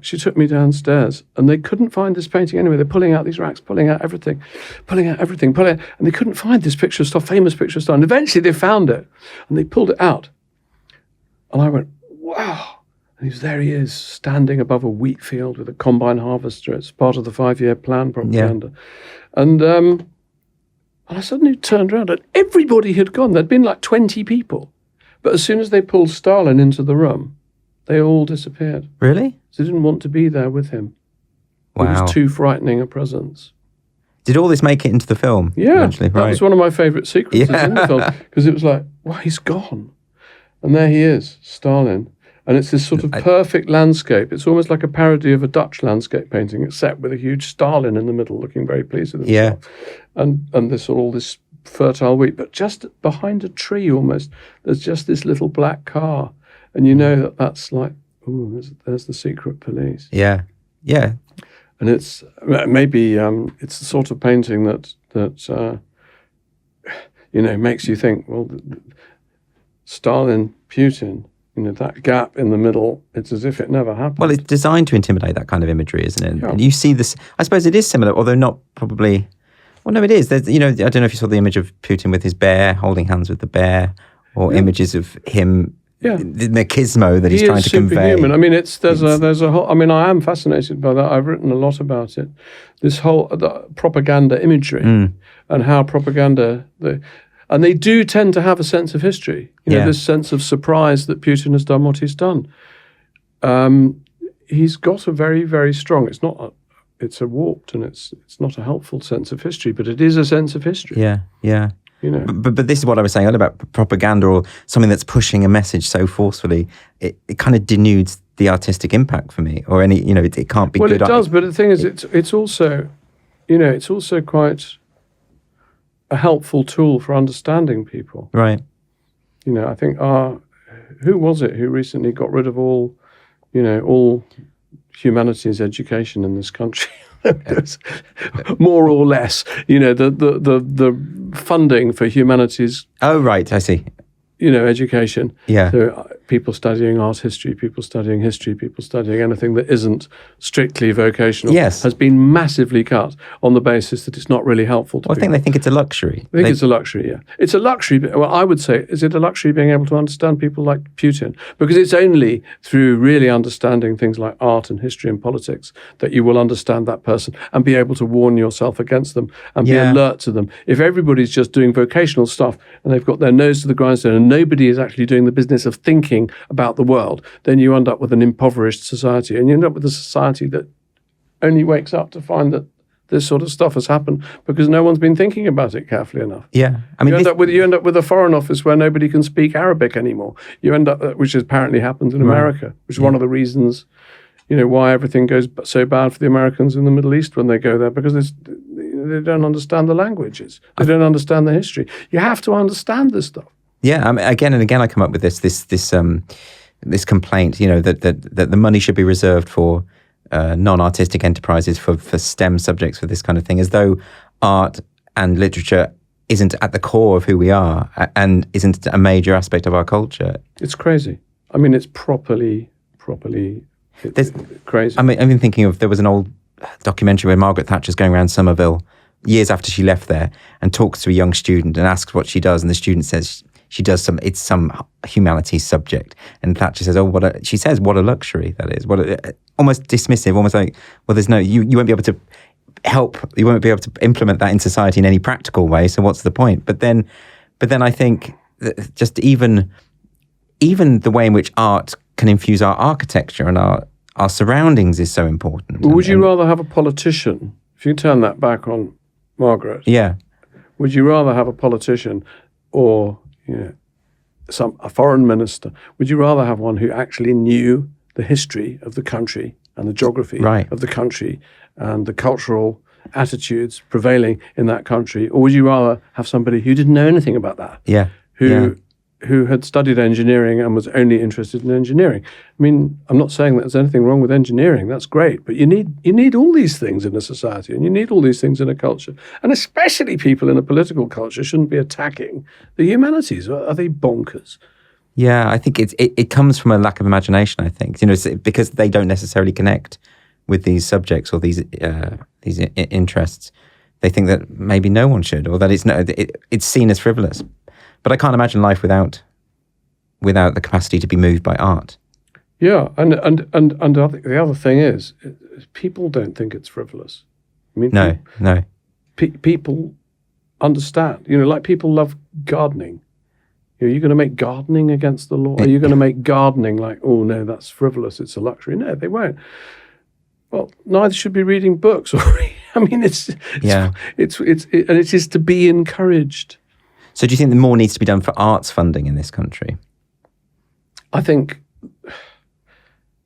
she took me downstairs, and they couldn't find this painting anywhere. They're pulling out these racks, pulling out everything, and they couldn't find this picture of Stalin, famous picture of Stalin. Eventually they found it, and they pulled it out. And I went, wow. And there he is, standing above a wheat field with a combine harvester. It's part of the 5-year plan propaganda. Yeah. And I suddenly turned around, and everybody had gone. There'd been like 20 people. But as soon as they pulled Stalin into the room, they all disappeared. Really? They didn't want to be there with him. Wow. It was too frightening a presence. Did all this make it into the film? Yeah, eventually? That was one of my favourite sequences in the film, because it was like, wow, he's gone. And there he is, Stalin. And it's this sort of perfect landscape. It's almost like a parody of a Dutch landscape painting, except with a huge Stalin in the middle, looking very pleased with himself. Yeah. And this all this fertile wheat. But just behind a tree almost, there's just this little black car. And you know that's like, there's the secret police. Yeah, yeah. And it's maybe it's the sort of painting that makes you think, well, Stalin, Putin, that gap in the middle, it's as if it never happened. Well, it's designed to intimidate that kind of imagery, isn't it? Yeah. And you see this, I suppose it is similar, although not probably, well, no, it is. There's, I don't know if you saw the image of Putin with his bear, holding hands with the bear, or images of him, the machismo that he's trying to convey. I mean, there's a whole, I am fascinated by that. I've written a lot about it. This whole propaganda imagery and how propaganda... And they do tend to have a sense of history, this sense of surprise that Putin has done what he's done. He's got a very, very strong, it's a warped and it's not a helpful sense of history, but it is a sense of history. Yeah, yeah. But this is what I was saying earlier about propaganda or something that's pushing a message so forcefully. It kind of denudes the artistic impact for me, or any, it can't be good. Well, it does, but the thing is, it's also, it's also quite a helpful tool for understanding people. Right. I think who was it who recently got rid of all humanities education in this country? More or less, the funding for humanities. Oh, right, I see. Education. Yeah. So people studying art history, people studying history, people studying anything that isn't strictly vocational has been massively cut on the basis that it's not really helpful to people. I think they think it's a luxury. I think it's a luxury, yeah. It's a luxury. Well, I would say, is it a luxury being able to understand people like Putin? Because it's only through really understanding things like art and history and politics that you will understand that person and be able to warn yourself against them and be alert to them. If everybody's just doing vocational stuff and they've got their nose to the grindstone and nobody is actually doing the business of thinking about the world, then you end up with an impoverished society, and you end up with a society that only wakes up to find that this sort of stuff has happened because no one's been thinking about it carefully enough. Yeah, you end up with a foreign office where nobody can speak Arabic anymore. You end up, which apparently happens in America, which is one of the reasons, why everything goes so bad for the Americans in the Middle East when they go there, because they don't understand the languages, they don't understand the history. You have to understand this stuff. Yeah, again and again, I come up with this complaint, that the money should be reserved for non-artistic enterprises for STEM subjects, for this kind of thing, as though art and literature isn't at the core of who we are and isn't a major aspect of our culture. It's crazy. It's properly crazy. I've been thinking of, there was an old documentary where Margaret Thatcher's going around Somerville years after she left there and talks to a young student and asks what she does, and the student says she does some humanities subject, and Thatcher says, what a luxury that is. Almost dismissive, almost like, well, there's no, you won't be able to help, you won't be able to implement that in society in any practical way, so what's the point? But then I think that just even the way in which art can infuse our architecture and our surroundings is so important. Well, would you rather have a politician, if you turn that back on Margaret, would you rather have a politician or a foreign minister? Would you rather have one who actually knew the history of the country and the geography of the country and the cultural attitudes prevailing in that country, or would you rather have somebody who didn't know anything about that? Who who had studied engineering and was only interested in engineering. I mean, I'm not saying that there's anything wrong with engineering. That's great, but you need all these things in a society, and you need all these things in a culture. And especially people in a political culture shouldn't be attacking the humanities. Are they bonkers? Yeah, I think it comes from a lack of imagination. I think because they don't necessarily connect with these subjects or these interests. They think that maybe no one should, or that it's seen as frivolous. But I can't imagine life without the capacity to be moved by art. Yeah, and the other thing is, people don't think it's frivolous. I mean, no. People understand. Like people love gardening. Are you going to make gardening against the law? Are you going to make gardening like, oh no, that's frivolous, it's a luxury? No, they won't. Well, neither should be reading books. I mean, it is to be encouraged. So do you think that more needs to be done for arts funding in this country? I think,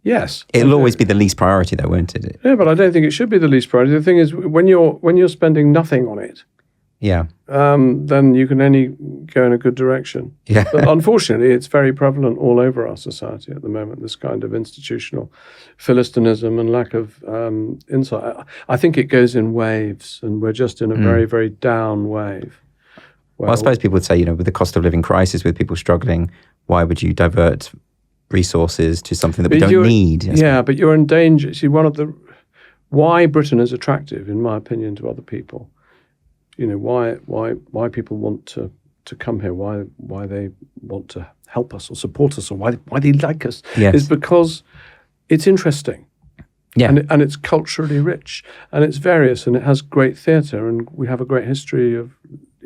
yes. It'll always be the least priority though, won't it? Yeah, but I don't think it should be the least priority. The thing is, when you're spending nothing on it, then you can only go in a good direction. Yeah. But unfortunately, it's very prevalent all over our society at the moment, this kind of institutional philistinism and lack of insight. I think it goes in waves, and we're just in a very, very down wave. Well, I suppose people would say, with the cost of living crisis, with people struggling, why would you divert resources to something that we don't need? Yeah, but you're in danger. See, why Britain is attractive, in my opinion, to other people, why people want to come here, why they want to help us or support us, or why they like us, is because it's interesting. Yeah. And it's culturally rich, and it's various, and it has great theatre, and we have a great history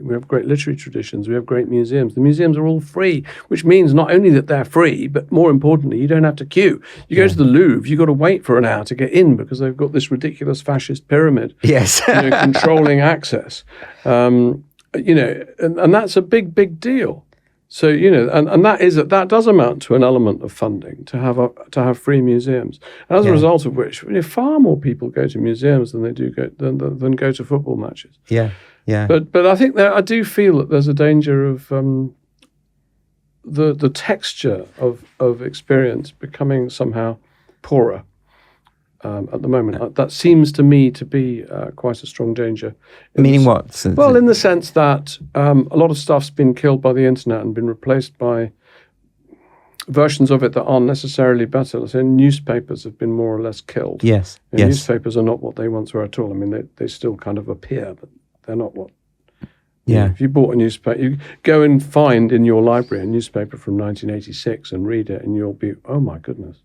we have great literary traditions, we have great museums. The museums are all free, which means not only that they're free, but more importantly, you don't have to queue. You go to the Louvre, you've got to wait for an hour to get in because they've got this ridiculous fascist pyramid controlling access. And that's a big, big deal. So, and that does amount to an element of funding to have free museums. And as a result of which, far more people go to museums than they do than go to football matches. Yeah. Yeah. But I think I do feel that there's a danger of the texture of experience becoming somehow poorer at the moment. That seems to me to be quite a strong danger. Meaning what? Well, in the sense that a lot of stuff's been killed by the internet and been replaced by versions of it that aren't necessarily better. So newspapers have been more or less killed. Yes. Newspapers are not what they once were at all. I mean, they still kind of appear, but they're not what. If you bought a newspaper, you go and find in your library a newspaper from 1986 and read it, and you'll be, oh my goodness.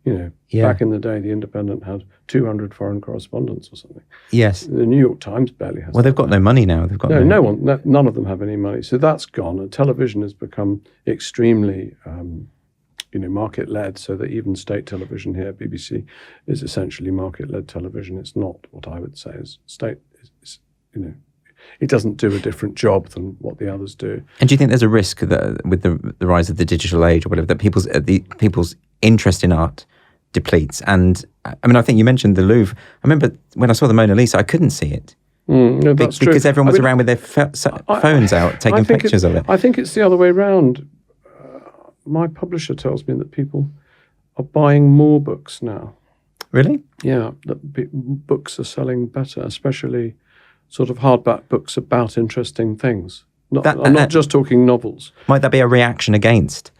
Back in the day, The Independent had 200 foreign correspondents or something. Yes. The New York Times barely has. Well, they've got no money now. They've got none of them have any money. So that's gone. And television has become extremely, market-led, so that even state television here, BBC, is essentially market-led television. It's not what I would say is state, it doesn't do a different job than what the others do. And do you think there's a risk that with the rise of the digital age or whatever, that people's interest in art depletes? And I mean, I think you mentioned the Louvre. I remember when I saw the Mona Lisa, I couldn't see it. No, that's true. Because everyone was around with their phones out, taking pictures of it. I think it's the other way around. My publisher tells me that people are buying more books now. Really? Yeah, that books are selling better, especially sort of hardback books about interesting things. I'm not just talking novels. Might that be a reaction against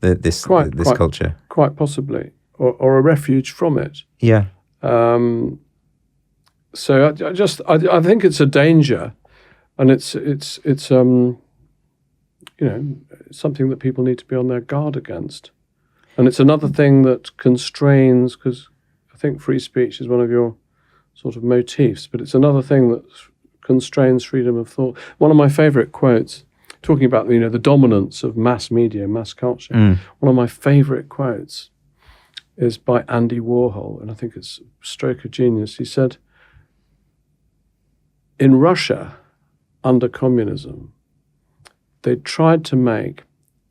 this culture? Quite possibly, or a refuge from it. Yeah. So I think it's a danger, and it's something that people need to be on their guard against. And it's another thing that constrains, because I think free speech is one of your sort of motifs, but it's another thing that constrains freedom of thought. One of my favorite quotes, talking about the dominance of mass media, mass culture, one of my favorite quotes is by Andy Warhol, and I think it's a stroke of genius. He said, in Russia, under communism, they tried to make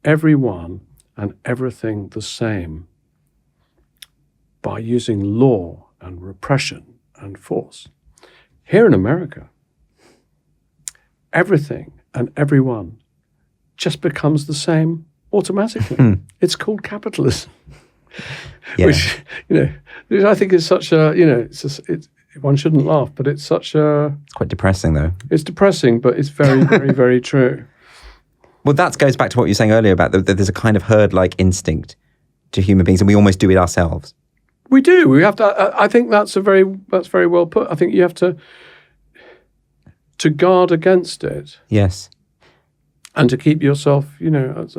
everyone and everything the same by using law and repression and force. Here in America, everything and everyone just becomes the same automatically. It's called capitalism, which I think is such a one shouldn't laugh, but it's such a. It's quite depressing, though. It's depressing, but it's very, very, very true. Well, that goes back to what you were saying earlier about that there's a kind of herd-like instinct to human beings, and we almost do it ourselves. We do. We have to. I think that's very well put. I think you have to guard against it. Yes. And to keep yourself,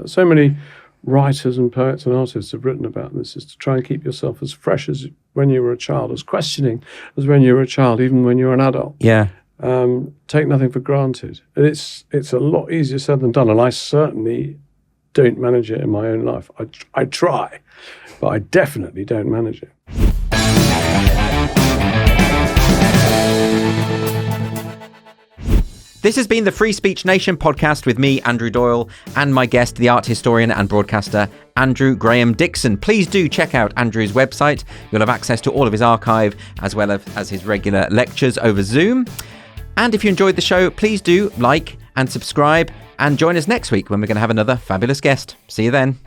so many writers and poets and artists have written about this, is to try and keep yourself as fresh as when you were a child, as questioning as when you were a child, even when you're an adult. Yeah. Take nothing for granted. And it's a lot easier said than done, and I certainly don't manage it in my own life. I try, but I definitely don't manage it. This has been the Free Speech Nation podcast with me, Andrew Doyle, and my guest, the art historian and broadcaster, Andrew Graham-Dixon. Please do check out Andrew's website. You'll have access to all of his archive, as well as his regular lectures over Zoom. And if you enjoyed the show, please do like and subscribe, and join us next week when we're going to have another fabulous guest. See you then.